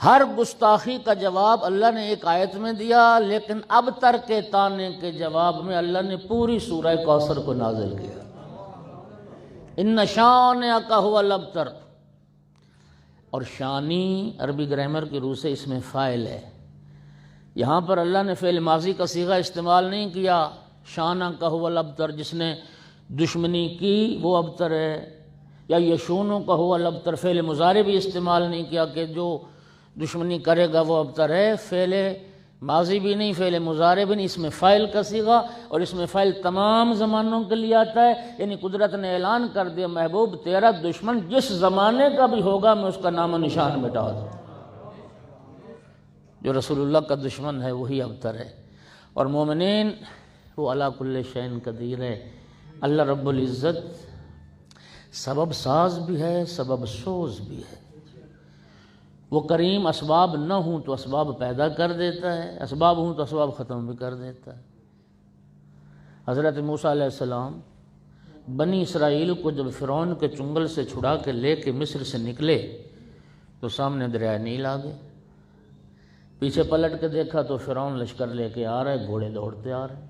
ہر گستاخی کا جواب اللہ نے ایک آیت میں دیا، لیکن اب تر کے تانے کے جواب میں اللہ نے پوری سورہ کوثر کو نازل کیا۔ ان شانئک ھو الابتر۔ اور شانی عربی گرامر کی روح سے اس میں فاعل ہے۔ یہاں پر اللہ نے فعل ماضی کا صیغہ استعمال نہیں کیا، شانئک ھو الابتر، جس نے دشمنی کی وہ ابتر ہے، یا یشونک ھو الابتر، فعل مضارع بھی استعمال نہیں کیا کہ جو دشمنی کرے گا وہ ابتر ہے۔ فعل ماضی بھی نہیں، فعل مضارع بھی نہیں، اس میں فاعل کا صیغہ، اور اس میں فاعل تمام زمانوں کے لیے آتا ہے۔ یعنی قدرت نے اعلان کر دیا محبوب تیرا دشمن جس زمانے کا بھی ہوگا میں اس کا نام و نشان مٹا دوں۔ جو رسول اللہ کا دشمن ہے وہی ابتر ہے۔ اور مومنین، وہ علی کل شیء قدیر ہے۔ اللہ رب العزت سبب ساز بھی ہے، سبب سوز بھی ہے۔ وہ کریم اسباب نہ ہوں تو اسباب پیدا کر دیتا ہے، اسباب ہوں تو اسباب ختم بھی کر دیتا ہے۔ حضرت موسیٰ علیہ السلام بنی اسرائیل کو جب فرعون کے چنگل سے چھڑا کے لے کے مصر سے نکلے تو سامنے دریائے نیل آ گئے، پیچھے پلٹ کے دیکھا تو فرعون لشکر لے کے آ رہے، گھوڑے دوڑتے آ رہے۔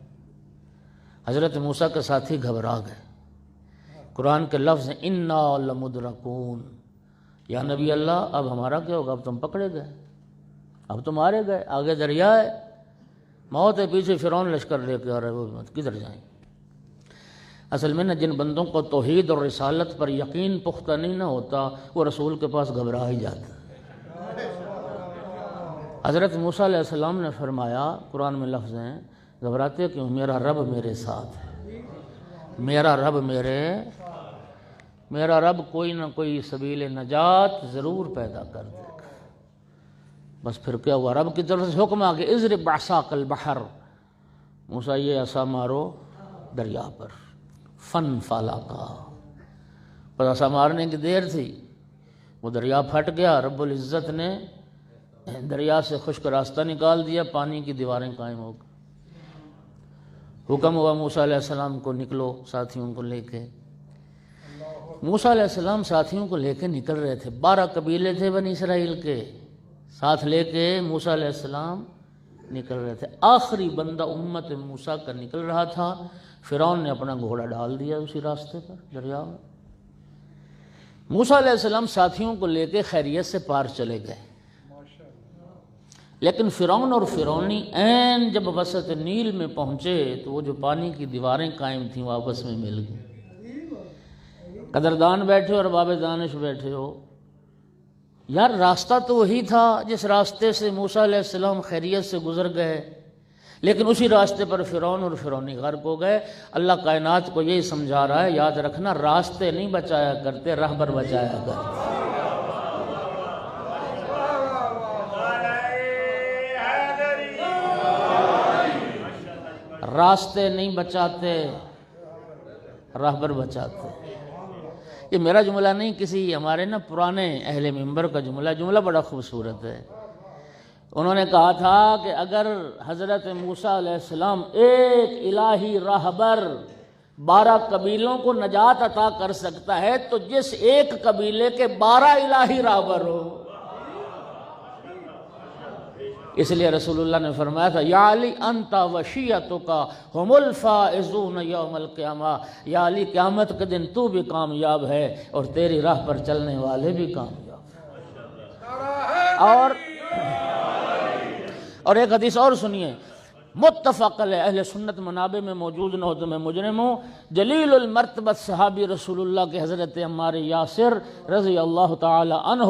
حضرت موسیٰ کے ساتھی گھبرا گئے۔ قرآن کے لفظ ہیں انا لمدرکون، یا نبی اللہ اب ہمارا کیا ہوگا، اب تم پکڑے گئے، اب تم مارے گئے، آگے دریا ہے، موت ہے، پیچھے فرعون لشکر لے کے آ رہے، وہ کدھر جائیں۔ اصل میں جن بندوں کو توحید اور رسالت پر یقین پختہ نہیں نہ ہوتا وہ رسول کے پاس گھبرا ہی جاتا۔ حضرت موسیٰ علیہ السلام نے فرمایا، قرآن میں لفظ ہیں، گھبراتے کیوں، میرا رب میرے ساتھ ہے، میرا رب کوئی نہ کوئی سبیل نجات ضرور پیدا کر دے گا۔ بس پھر کیا ہوا، رب کی طرف سے حکم آ گیا اضرب بعصاک البحر، موسیٰ یہ عصا مارو دریا پر، فن فلقا، پر عصا مارنے کی دیر تھی، وہ دریا پھٹ گیا، رب العزت نے دریا سے خشک راستہ نکال دیا، پانی کی دیواریں قائم ہو گئی۔ حکم ہوا موسیٰ علیہ السلام کو نکلو ساتھیوں کو لے کے۔ موسیٰ علیہ السلام ساتھیوں کو لے کے نکل رہے تھے، 12 قبیلے تھے بنی اسرائیل کے، ساتھ لے کے موسیٰ علیہ السلام نکل رہے تھے۔ آخری بندہ امت موسیٰ کا نکل رہا تھا، فرعون نے اپنا گھوڑا ڈال دیا اسی راستے پر دریا میں۔ موسیٰ علیہ السلام ساتھیوں کو لے کے خیریت سے پار چلے گئے، لیکن فرعون اور فرعونی عین جب وسط نیل میں پہنچے تو وہ جو پانی کی دیواریں قائم تھیں وہ آپس میں مل گئیں۔ قدردان بیٹھے اور باب دانش بیٹھے ہو، یار راستہ تو وہی تھا جس راستے سے موسیٰ علیہ السلام خیریت سے گزر گئے، لیکن اسی راستے پر فرعون اور فرعونی غرق ہو گئے۔ اللہ کائنات کو یہی سمجھا رہا ہے، یاد رکھنا راستے نہیں بچایا کرتے، راہبر بچایا کرتے۔ راستے نہیں بچاتے، راہبر بچاتے۔ یہ میرا جملہ نہیں، کسی ہمارے پرانے اہل منبر کا جملہ بڑا خوبصورت ہے۔ انہوں نے کہا تھا کہ اگر حضرت موسیٰ علیہ السلام ایک الہی راہبر 12 قبیلوں کو نجات عطا کر سکتا ہے تو جس ایک قبیلے کے 12 الہی راہبر ہو۔ اس لیے رسول اللہ نے فرمایا تھا یا علی انت وشیعتک ہم الفائزون یوم القیامہ، یا علی قیامت کے دن تو بھی کامیاب ہے اور تیری راہ پر چلنے والے بھی کامیاب ہیں۔ اور ایک حدیث اور سنیے، متفق علیہ، اہل سنت منابع میں موجود نہ ہو تو میں مجرم ہوں۔ جلیل المرتبت صحابی رسول اللہ کے حضرت عمار یاسر رضی اللہ تعالی عنہ،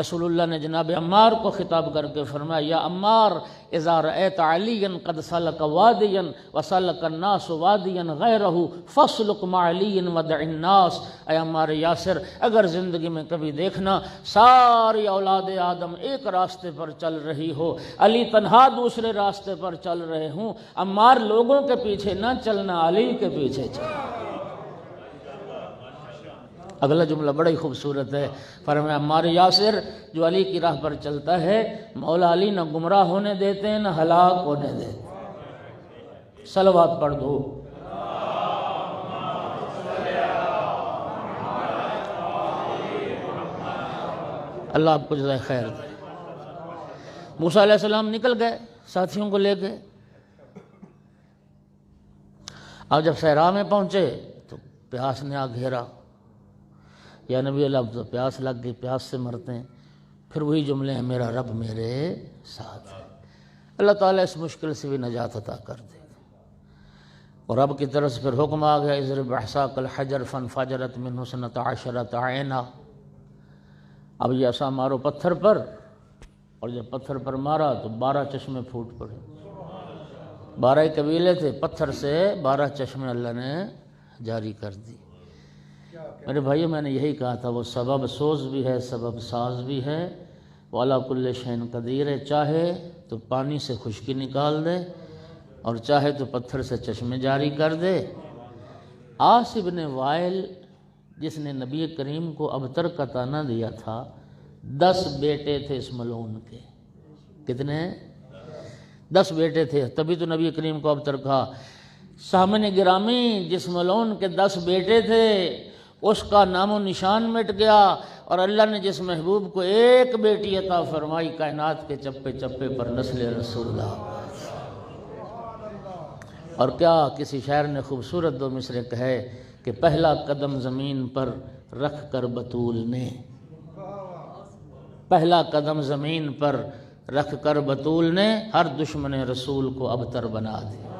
رسول اللہ نے جناب عمار کو خطاب کر کے فرمایا یا عمار اذا رأیت علیا قد سلک وادیا وسلک الناس وادیا غیرہ فاسلک مع علی ودع الناس۔ اے عمار یاسر، اگر زندگی میں کبھی دیکھنا ساری اولاد آدم ایک راستے پر چل رہی ہو، علی تنہا دوسرے راستے پر چل رہے ہوں، عمار لوگوں کے پیچھے نہ چلنا، علی کے پیچھے چلنا۔ اگلا جملہ بڑا ہی خوبصورت ہے، فرمایا عمار یاسر جو علی کی راہ پر چلتا ہے مولا علی نہ گمراہ ہونے دیتے ہیں نہ ہلاک ہونے دیتے۔ صلوات پڑھ دو۔ اللہ آپ کو جزائے خیر دے۔ موسیٰ علیہ السلام نکل گئے ساتھیوں کو لے کے۔ اب جب صحرا میں پہنچے تو پیاس نے آ گھیرا، یا نبی اللہ اب تو پیاس لگ گئی، پیاس سے مرتے ہیں۔ پھر وہی جملے ہیں میرا رب میرے ساتھ ہے۔ اللہ تعالیٰ اس مشکل سے بھی نجات عطا کر دے گا۔ اور رب کی طرف سے پھر حکم آ گیا اضرب بعصاک الحجر فانفجرت منہ اثنتا عشرۃ عینا۔ اب یہ عصا مارو پتھر پر، اور جب پتھر پر مارا تو 12 چشمے پھوٹ پڑے۔ 12 قبیلے تھے، پتھر سے 12 چشمے اللہ نے جاری کر دی۔ میرے بھائیو، میں نے یہی کہا تھا وہ سبب سوز بھی ہے، سبب ساز بھی ہے، وہ علی کل شیء قدیر ہے۔ چاہے تو پانی سے خشکی نکال دے اور چاہے تو پتھر سے چشمے جاری کر دے۔ عاص بن وائل جس نے نبی کریم کو ابتر کا طعنہ دیا تھا، 10 بیٹے تھے اس ملعون کے۔ کتنے؟ 10 بیٹے تھے، تبھی تو نبی کریم کو ابتر کہا۔ سامنے گرامی جس ملعون کے 10 بیٹے تھے اس کا نام و نشان مٹ گیا، اور اللہ نے جس محبوب کو ایک بیٹی عطا فرمائی کائنات کے چپے چپے پر نسل رسول آباد۔ اور کیا کسی شاعر نے خوبصورت 2 مصرے کہے کہ پہلا قدم زمین پر رکھ کر بطول نے، پہلا قدم زمین پر رکھ کر بطول نے ہر دشمن رسول کو ابتر بنا دیا۔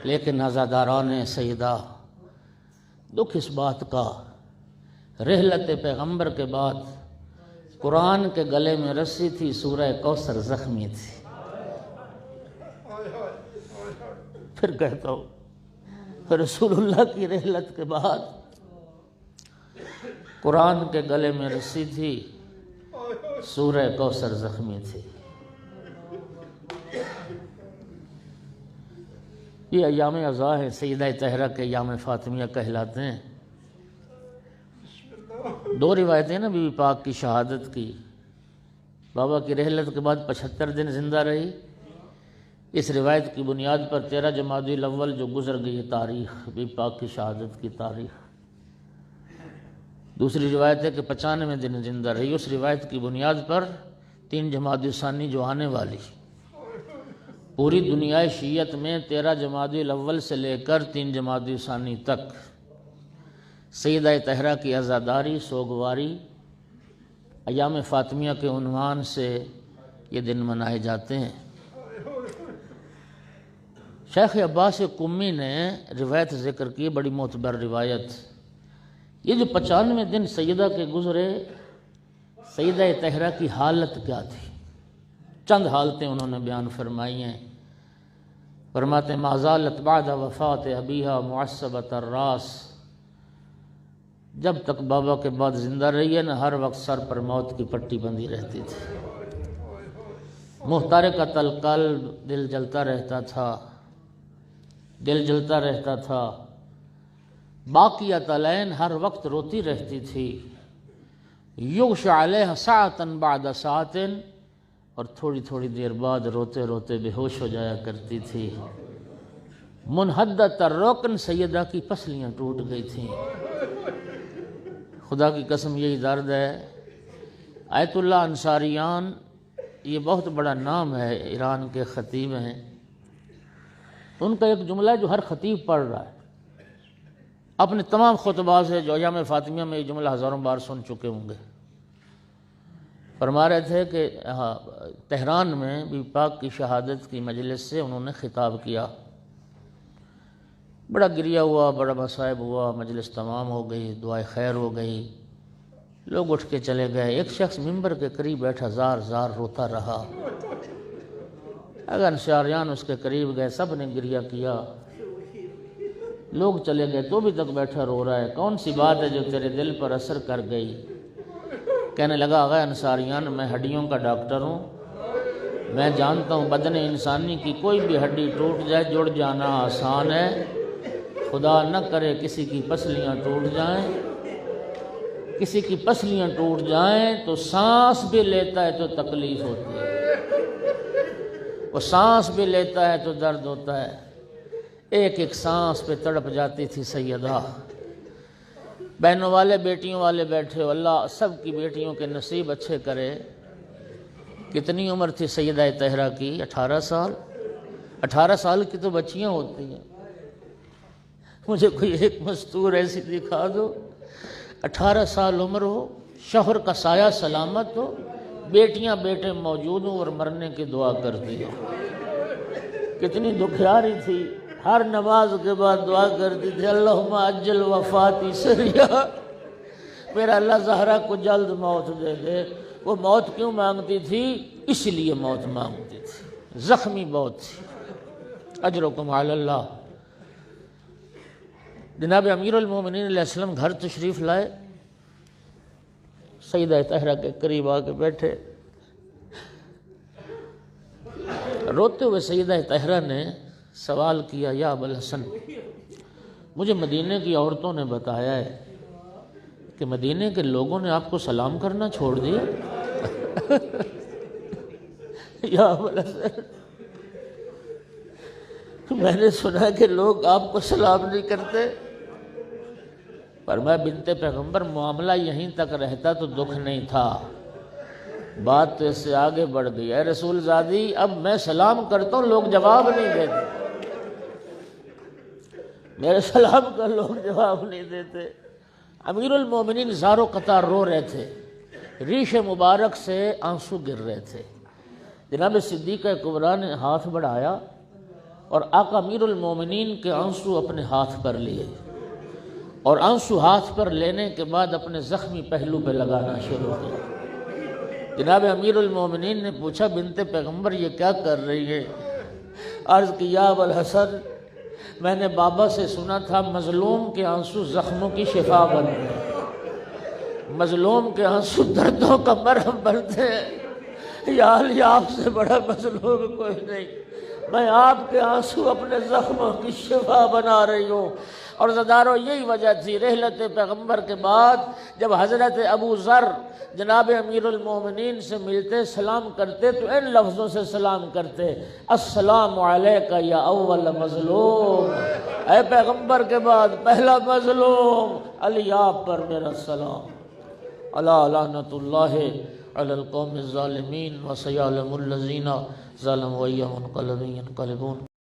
لیکن عزاداران سیدہ، دکھ اس بات کا، رحلت پیغمبر کے بعد قرآن کے گلے میں رسی تھی، سورہ کوثر زخمی تھی۔ پھر کہتا ہوں رسول اللہ کی رحلت کے بعد قرآن کے گلے میں رسی تھی، سورہ کوثر زخمی تھی۔ یہ ایام عزا ہیں، سیدہ طاہرہ کے ایام فاطمیہ کہلاتے ہیں۔ دو روایتیں نا بی بی پاک کی شہادت کی، بابا کی رحلت کے بعد 75 دن زندہ رہی۔ اس روایت کی بنیاد پر 13 جمادی الاول جو گزر گئی تاریخ، بی بی پاک کی شہادت کی تاریخ۔ دوسری روایت ہے کہ 95 دن زندہ رہی، اس روایت کی بنیاد پر 3 جمادی ثانی جو آنے والی۔ پوری دنیا شیعت میں 13 جمادی الاول سے لے کر 3 جمادی ثانی تک سیدہ طاہرہ کی عزاداری، سوگواری، ایام فاطمیہ کے عنوان سے یہ دن منائے جاتے ہیں۔ شیخ عباس قمی نے روایت ذکر کی، بڑی معتبر روایت۔ یہ جو 95 دن سیدہ کے گزرے، سیدہ طاہرہ کی حالت کیا تھی؟ چند حالتیں انہوں نے بیان فرمائی ہیں۔ فرماتے ما زالت بعد وفات ابیہا معصبۃ الراس، جب تک بابا کے بعد زندہ رہی ہے نا، ہر وقت سر پر موت کی پٹی بندھی رہتی تھی۔ محترقۃ القلب، دل جلتا رہتا تھا، دل جلتا رہتا تھا۔ باقیۃ العین، ہر وقت روتی رہتی تھی۔ یغشی علیہ ساعۃ بعد ساعۃ، اور تھوڑی تھوڑی دیر بعد روتے روتے بے ہوش ہو جایا کرتی تھی۔ منحدۃ الرکن، سیدہ کی پسلیاں ٹوٹ گئی تھیں۔ خدا کی قسم یہی درد ہے۔ آیت اللہ انصاریان یہ بہت بڑا نام ہے، ایران کے خطیب ہیں۔ ان کا ایک جملہ ہے جو ہر خطیب پڑھ رہا ہے اپنے تمام خطبات سے، جو ایام فاطمیہ میں یہ جملہ ہزاروں بار سن چکے ہوں گے۔ فرما رہے تھے کہ تہران میں بی بی پاک کی شہادت کی مجلس سے انہوں نے خطاب کیا، بڑا گریہ ہوا، بڑا مصائب ہوا، مجلس تمام ہو گئی، دعائے خیر ہو گئی، لوگ اٹھ کے چلے گئے۔ ایک شخص ممبر کے قریب بیٹھا زار زار روتا رہا۔ اگر انصاریان اس کے قریب گئے، سب نے گریہ کیا، لوگ چلے گئے تو بھی تک بیٹھا رو رہا ہے۔ کون سی بات ہے جو تیرے دل پر اثر کر گئی؟ کہنے لگا آغا انصاریان، میں ہڈیوں کا ڈاکٹر ہوں، میں جانتا ہوں بدن انسانی کی کوئی بھی ہڈی ٹوٹ جائے جڑ جانا آسان ہے، خدا نہ کرے کسی کی پسلیاں ٹوٹ جائیں، کسی کی پسلیاں ٹوٹ جائیں تو سانس بھی لیتا ہے تو تکلیف ہوتی ہے، وہ سانس بھی لیتا ہے تو درد ہوتا ہے۔ ایک ایک سانس پہ تڑپ جاتی تھی سیدہ۔ بہنوں والے بیٹیوں والے بیٹھے ہو، اللہ سب کی بیٹیوں کے نصیب اچھے کرے۔ کتنی عمر تھی سیدہ طاہرہ کی؟ 18 سال۔ 18 سال کی تو بچیاں ہوتی ہیں، مجھے کوئی ایک مستور ایسی دکھا دو 18 سال عمر ہو، شوہر کا سایہ سلامت ہو، بیٹیاں بیٹے موجود ہوں اور مرنے کی دعا کرتی ہو۔ کتنی دکھیاری تھی، ہر نماز کے بعد دعا کرتی تھی اللہم اجل وفاتی سریع، میرا اللہ زہرا کو جلد موت دے دے۔ وہ موت کیوں مانگتی تھی؟ اس لیے موت مانگتی تھی، زخمی بہت تھی۔ اجرکم علی اللہ۔ جناب امیر المومنین علیہ السلام گھر تشریف لائے، سیدہ طاہرہ کے قریب آ کے بیٹھے، روتے ہوئے سیدہ طاہرہ نے سوال کیا، یا ابوالحسن، مجھے مدینے کی عورتوں نے بتایا ہے کہ مدینے کے لوگوں نے آپ کو سلام کرنا چھوڑ دیا۔ یا ابوالحسن، میں نے سنا کہ لوگ آپ کو سلام نہیں کرتے۔ فرمایا بنت پیغمبر، معاملہ یہیں تک رہتا تو دکھ نہیں تھا، بات تو اس سے آگے بڑھ گئی۔ اے رسول زادی، اب میں سلام کرتا ہوں لوگ جواب نہیں دیتے، میرے سلام کا لوگ جواب نہیں دیتے۔ امیر المومنین زارو قطار رو رہے تھے، ریش مبارک سے آنسو گر رہے تھے۔ جناب صدیقہ کبریٰ نے ہاتھ بڑھایا اور آقا امیر المومنین کے آنسو اپنے ہاتھ پر لیے، اور آنسو ہاتھ پر لینے کے بعد اپنے زخمی پہلو پہ لگانا شروع کیا۔ جناب امیر المومنین نے پوچھا بنت پیغمبر یہ کیا کر رہی ہے؟ عرض کی یا ابوالحسن، میں نے بابا سے سنا تھا مظلوم کے آنسو زخموں کی شفا بنتے ہیں، مظلوم کے آنسو دردوں کا مرہم بنتے ہیں۔ یا علی، آپ سے بڑا مظلوم کوئی نہیں، میں آپ کے آنسو اپنے زخموں کی شفا بنا رہی ہوں۔ اور زدارو یہی وجہ تھی رحلت پیغمبر کے بعد جب حضرت ابو ذر جناب امیر المومنین سے ملتے سلام کرتے تو ان لفظوں سے سلام کرتے، السلام علیکہ یا اول مظلوم، اے پیغمبر کے بعد پہلا مظلوم، علی آپ پر میرا سلام، الا لعنت اللہ علی القوم الظالمین وسیعلم الذین ظلموا ای منقلب ینقلبون۔